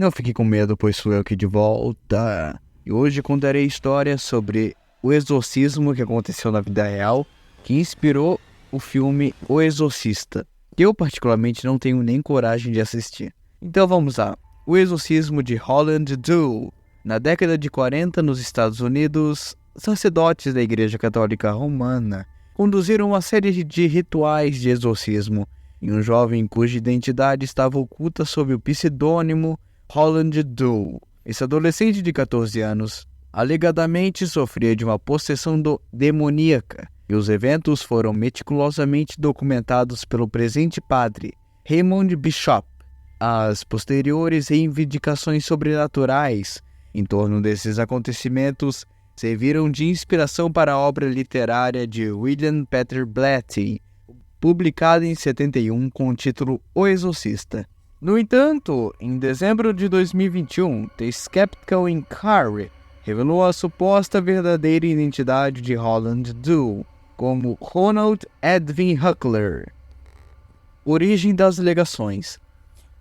Não fique com medo, pois sou eu aqui de volta. E hoje contarei histórias sobre o exorcismo que aconteceu na vida real, que inspirou o filme O Exorcista, que eu particularmente não tenho nem coragem de assistir. Então vamos lá. O exorcismo de Holland Doe. Na década de 40, nos Estados Unidos, sacerdotes da Igreja Católica Romana conduziram uma série de rituais de exorcismo em um jovem cuja identidade estava oculta sob o pseudônimo Holland Doe. Esse adolescente de 14 anos alegadamente sofria de uma possessão demoníaca, e os eventos foram meticulosamente documentados pelo presente padre Raymond Bishop. As posteriores reivindicações sobrenaturais em torno desses acontecimentos serviram de inspiração para a obra literária de William Peter Blatty, publicada em 71 com o título O Exorcista. No entanto, em dezembro de 2021, The Skeptical Inquiry revelou a suposta verdadeira identidade de Holland Doe como Ronald Edwin Huckler. Origem das alegações.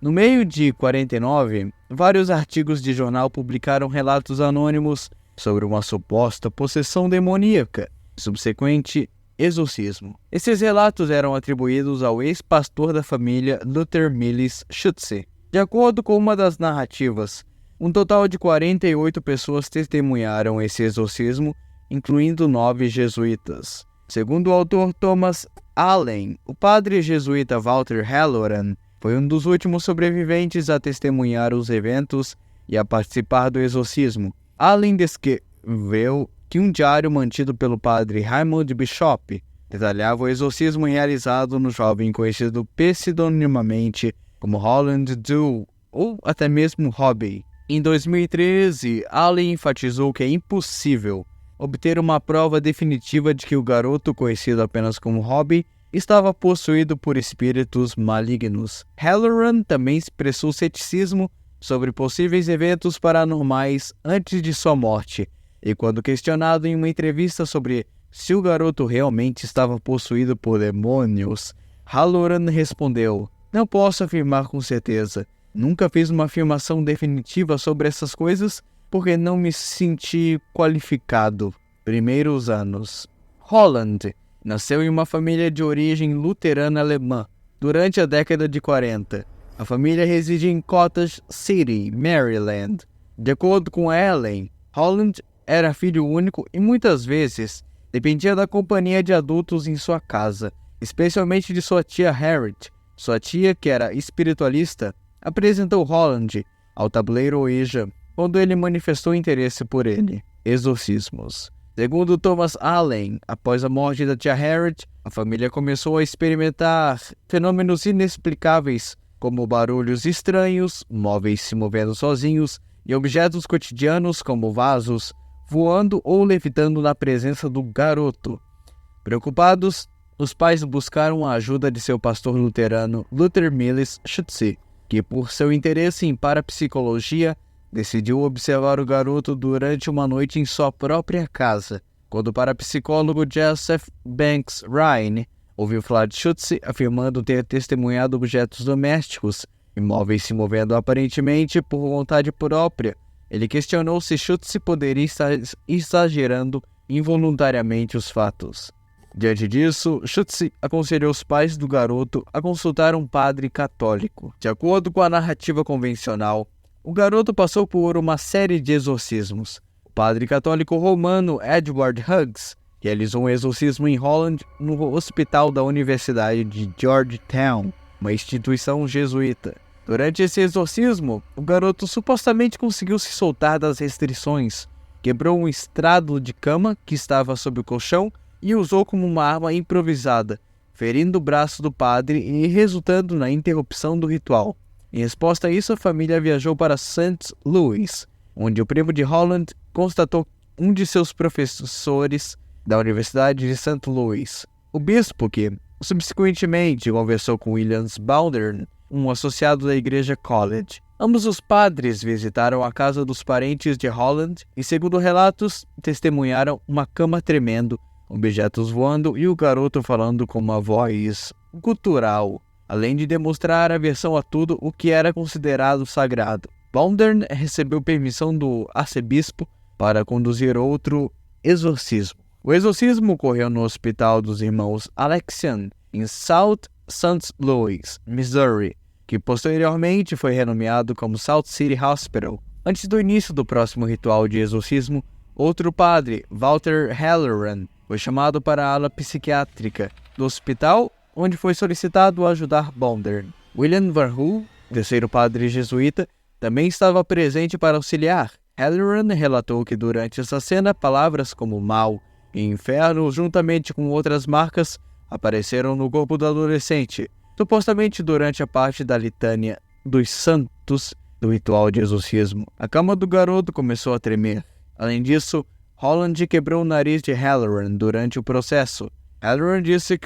No meio de 49, vários artigos de jornal publicaram relatos anônimos sobre uma suposta possessão demoníaca e subsequente exorcismo. Esses relatos eram atribuídos ao ex-pastor da família Luther Mills Schutze. De acordo com uma das narrativas, um total de 48 pessoas testemunharam esse exorcismo, incluindo 9 jesuítas. Segundo o autor Thomas Allen, o padre jesuíta Walter Halloran foi um dos últimos sobreviventes a testemunhar os eventos e a participar do exorcismo. Allen descreveu que um diário mantido pelo padre Raymond Bishop detalhava o exorcismo realizado no jovem conhecido pseudonimamente como Holland Doe, ou até mesmo Robbie. Em 2013, Allen enfatizou que é impossível obter uma prova definitiva de que o garoto, conhecido apenas como Robbie, estava possuído por espíritos malignos. Halloran também expressou ceticismo sobre possíveis eventos paranormais antes de sua morte, e quando questionado em uma entrevista sobre se o garoto realmente estava possuído por demônios, Halloran respondeu: "Não posso afirmar com certeza. Nunca fiz uma afirmação definitiva sobre essas coisas porque não me senti qualificado." Primeiros anos. Holland nasceu em uma família de origem luterana alemã durante a década de 40. A família reside em Cottage City, Maryland. De acordo com Ellen, Holland era filho único e muitas vezes dependia da companhia de adultos em sua casa, especialmente de sua tia Harriet. Sua tia, que era espiritualista, apresentou Holland ao tabuleiro Ouija quando ele manifestou interesse por ele. Exorcismos. Segundo Thomas Allen, após a morte da tia Harriet, a família começou a experimentar fenômenos inexplicáveis, como barulhos estranhos, móveis se movendo sozinhos e objetos cotidianos como vasos voando ou levitando na presença do garoto. Preocupados, os pais buscaram a ajuda de seu pastor luterano Luther Mills Schutze, que por seu interesse em parapsicologia decidiu observar o garoto durante uma noite em sua própria casa, quando o parapsicólogo Joseph Banks Rhine ouviu falar de Schutze afirmando ter testemunhado objetos domésticos e móveis se movendo aparentemente por vontade própria. Ele questionou se Schutze poderia estar exagerando involuntariamente os fatos. Diante disso, Schutze aconselhou os pais do garoto a consultar um padre católico. De acordo com a narrativa convencional, o garoto passou por uma série de exorcismos. O padre católico romano Edward Hughes realizou um exorcismo em Holland no hospital da Universidade de Georgetown, uma instituição jesuíta. Durante esse exorcismo, o garoto supostamente conseguiu se soltar das restrições, quebrou um estrado de cama que estava sob o colchão e usou como uma arma improvisada, ferindo o braço do padre e resultando na interrupção do ritual. Em resposta a isso, a família viajou para St. Louis, onde o primo de Holland constatou um de seus professores da Universidade de St. Louis. O bispo, que subsequentemente conversou com Williams Baldwin, um associado da Igreja College. Ambos os padres visitaram a casa dos parentes de Holland e, segundo relatos, testemunharam uma cama tremendo, objetos voando e o garoto falando com uma voz gutural, além de demonstrar aversão a tudo o que era considerado sagrado. Bondern recebeu permissão do arcebispo para conduzir outro exorcismo. O exorcismo ocorreu no Hospital dos Irmãos Alexian, em South St. Louis, Missouri, que posteriormente foi renomeado como South City Hospital. Antes do início do próximo ritual de exorcismo, outro padre, Walter Halloran, foi chamado para a ala psiquiátrica do hospital, onde foi solicitado a ajudar Bondern. William Varhu, terceiro padre jesuíta, também estava presente para auxiliar. Halloran relatou que durante essa cena, palavras como mal e inferno, juntamente com outras marcas, apareceram no corpo do adolescente, supostamente durante a parte da litânia dos santos do ritual de exorcismo. A cama do garoto começou a tremer. Além disso, Holland quebrou o nariz de Halloran durante o processo. Halloran disse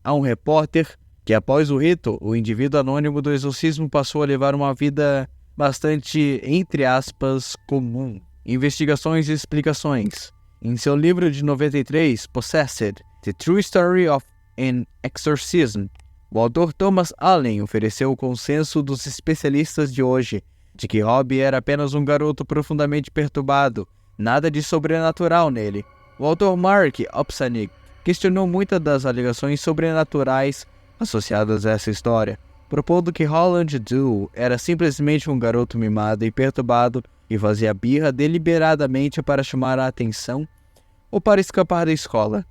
a um repórter que após o rito, o indivíduo anônimo do exorcismo passou a levar uma vida bastante, entre aspas, comum. Investigações e explicações. Em seu livro de 93, Possessed, The True Story of an Exorcism, o autor Thomas Allen ofereceu o consenso dos especialistas de hoje de que Robbie era apenas um garoto profundamente perturbado, nada de sobrenatural nele. O autor Mark Opsanick questionou muitas das alegações sobrenaturais associadas a essa história, propondo que Holland Doe era simplesmente um garoto mimado e perturbado e fazia birra deliberadamente para chamar a atenção ou para escapar da escola.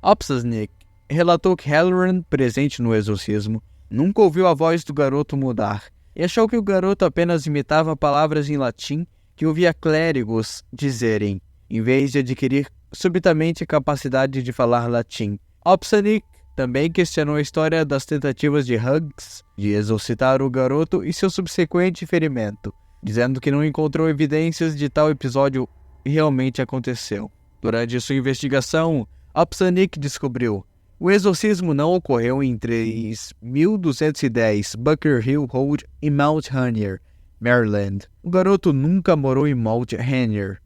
Opsanick relatou que Halloran, presente no exorcismo, nunca ouviu a voz do garoto mudar e achou que o garoto apenas imitava palavras em latim que ouvia clérigos dizerem, em vez de adquirir subitamente a capacidade de falar latim. Opsanick também questionou a história das tentativas de Hughes de exorcitar o garoto e seu subsequente ferimento, dizendo que não encontrou evidências de tal episódio realmente aconteceu. Durante sua investigação, Opsanick descobriu: o exorcismo não ocorreu em 3210 Bunker Hill Road em Mount Rainier, Maryland. O garoto nunca morou em Mount Rainier.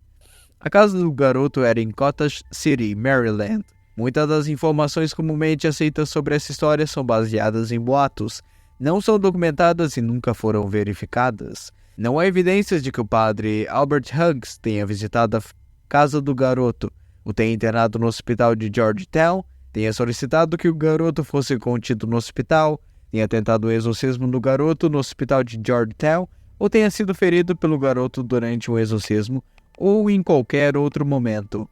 A casa do garoto era em Cottage City, Maryland. Muitas das informações comumente aceitas sobre essa história são baseadas em boatos, não são documentadas e nunca foram verificadas. Não há evidências de que o padre Albert Hughes tenha visitado a casa do garoto, o tenha internado no hospital de Georgetown, tenha solicitado que o garoto fosse contido no hospital, tenha tentado o exorcismo do garoto no hospital de Georgetown, ou tenha sido ferido pelo garoto durante o exorcismo, ou em qualquer outro momento.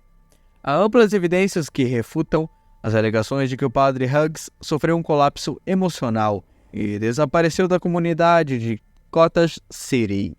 Há amplas evidências que refutam as alegações de que o padre Hughes sofreu um colapso emocional e desapareceu da comunidade de Cottage City.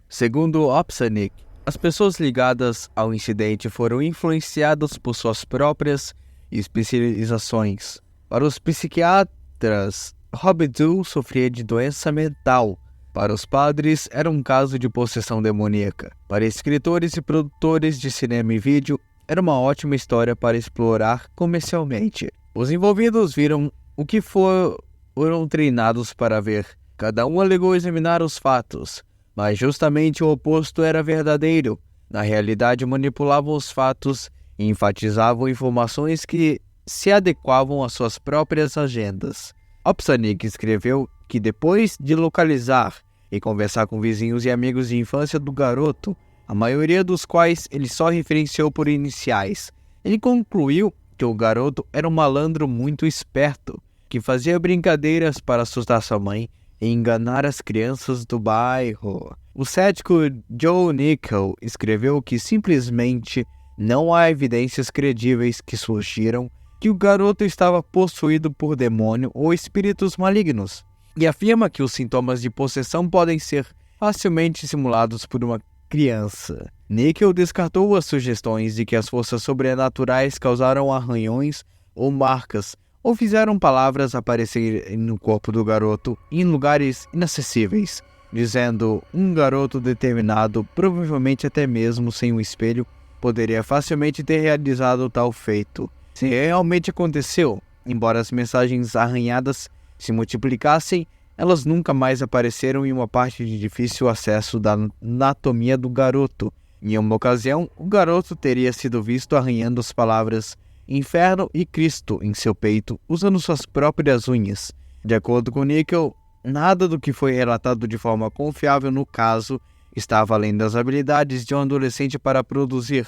Segundo Opsanick, as pessoas ligadas ao incidente foram influenciadas por suas próprias especializações. Para os psiquiatras, Robbie Doe sofria de doença mental. Para os padres, era um caso de possessão demoníaca. Para escritores e produtores de cinema e vídeo, era uma ótima história para explorar comercialmente. Os envolvidos viram o que foram treinados para ver. Cada um alegou examinar os fatos, mas justamente o oposto era verdadeiro. Na realidade, manipulavam os fatos e enfatizavam informações que se adequavam às suas próprias agendas. Opsanick escreveu que depois de localizar e conversar com vizinhos e amigos de infância do garoto, a maioria dos quais ele só referenciou por iniciais, ele concluiu que o garoto era um malandro muito esperto, que fazia brincadeiras para assustar sua mãe e enganar as crianças do bairro. O cético Joe Nickell escreveu que simplesmente não há evidências credíveis que sugiram que o garoto estava possuído por demônio ou espíritos malignos, e afirma que os sintomas de possessão podem ser facilmente simulados por uma criança. Nickell descartou as sugestões de que as forças sobrenaturais causaram arranhões ou marcas, ou fizeram palavras aparecerem no corpo do garoto em lugares inacessíveis, dizendo um garoto determinado, provavelmente até mesmo sem um espelho, poderia facilmente ter realizado tal feito. Se realmente aconteceu, embora as mensagens arranhadas se multiplicassem, elas nunca mais apareceram em uma parte de difícil acesso da anatomia do garoto. Em uma ocasião, o garoto teria sido visto arranhando as palavras Inferno e Cristo em seu peito, usando suas próprias unhas. De acordo com Nickell, nada do que foi relatado de forma confiável no caso estava além das habilidades de um adolescente para produzir.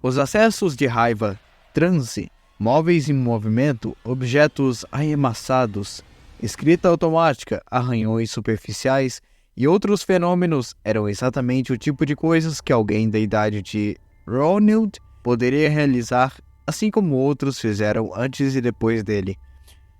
Os acessos de raiva, transe, móveis em movimento, objetos arremessados, escrita automática, arranhões superficiais e outros fenômenos eram exatamente o tipo de coisas que alguém da idade de Ronald poderia realizar, assim como outros fizeram antes e depois dele.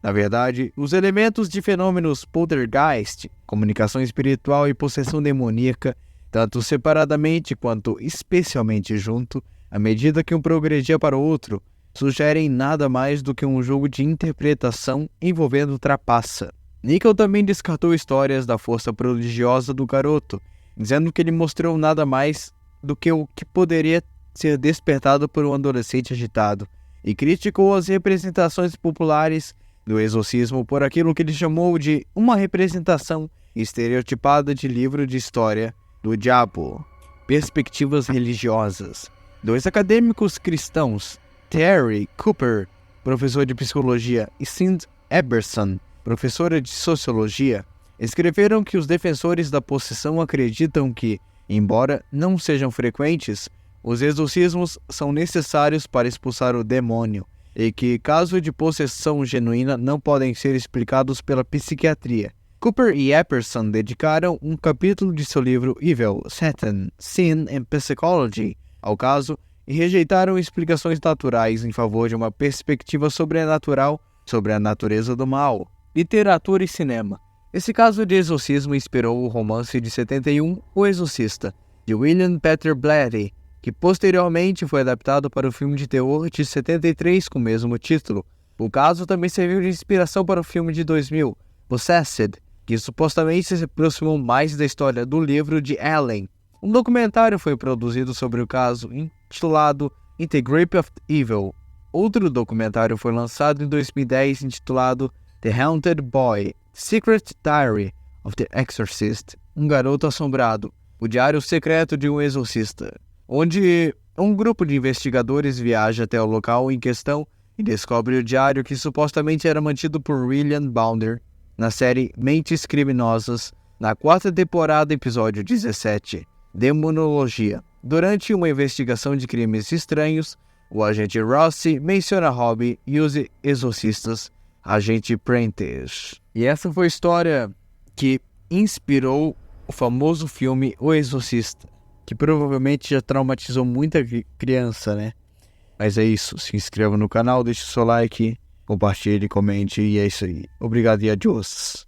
Na verdade, os elementos de fenômenos poltergeist, comunicação espiritual e possessão demoníaca, tanto separadamente quanto especialmente junto, à medida que um progredia para o outro, sugerem nada mais do que um jogo de interpretação envolvendo trapaça. Nickel também descartou histórias da força prodigiosa do garoto, dizendo que ele mostrou nada mais do que o que poderia ser despertado por um adolescente agitado, e criticou as representações populares do exorcismo por aquilo que ele chamou de uma representação estereotipada de livro de história do diabo. Perspectivas religiosas. 2 acadêmicos cristãos, Terry Cooper, professor de psicologia, e Cindy Eberson, professora de sociologia, escreveram que os defensores da possessão acreditam que, embora não sejam frequentes, os exorcismos são necessários para expulsar o demônio, e que casos de possessão genuína não podem ser explicados pela psiquiatria. Cooper e Epperson dedicaram um capítulo de seu livro Evil, Satan, Sin and Psychology ao caso e rejeitaram explicações naturais em favor de uma perspectiva sobrenatural sobre a natureza do mal. Literatura e cinema. Esse caso de exorcismo inspirou o romance de 71, O Exorcista, de William Peter Blatty, que posteriormente foi adaptado para o filme de terror de 73 com o mesmo título. O caso também serviu de inspiração para o filme de 2000, Possessed, que supostamente se aproximou mais da história do livro de Ellen. Um documentário foi produzido sobre o caso, intitulado In the Grip of Evil. Outro documentário foi lançado em 2010, intitulado The Haunted Boy, Secret Diary of the Exorcist, Um Garoto Assombrado, o Diário Secreto de um Exorcista, onde um grupo de investigadores viaja até o local em questão e descobre o diário que supostamente era mantido por William Bounder na série Mentes Criminosas, na 4ª temporada, episódio 17, Demonologia. Durante uma investigação de crimes estranhos, o agente Rossi menciona Robbie e os exorcistas, agente Prentice. E essa foi a história que inspirou o famoso filme O Exorcista, que provavelmente já traumatizou muita criança, né? Mas é isso, se inscreva no canal, deixe o seu like, compartilhe, comente e é isso aí. Obrigado e adiós.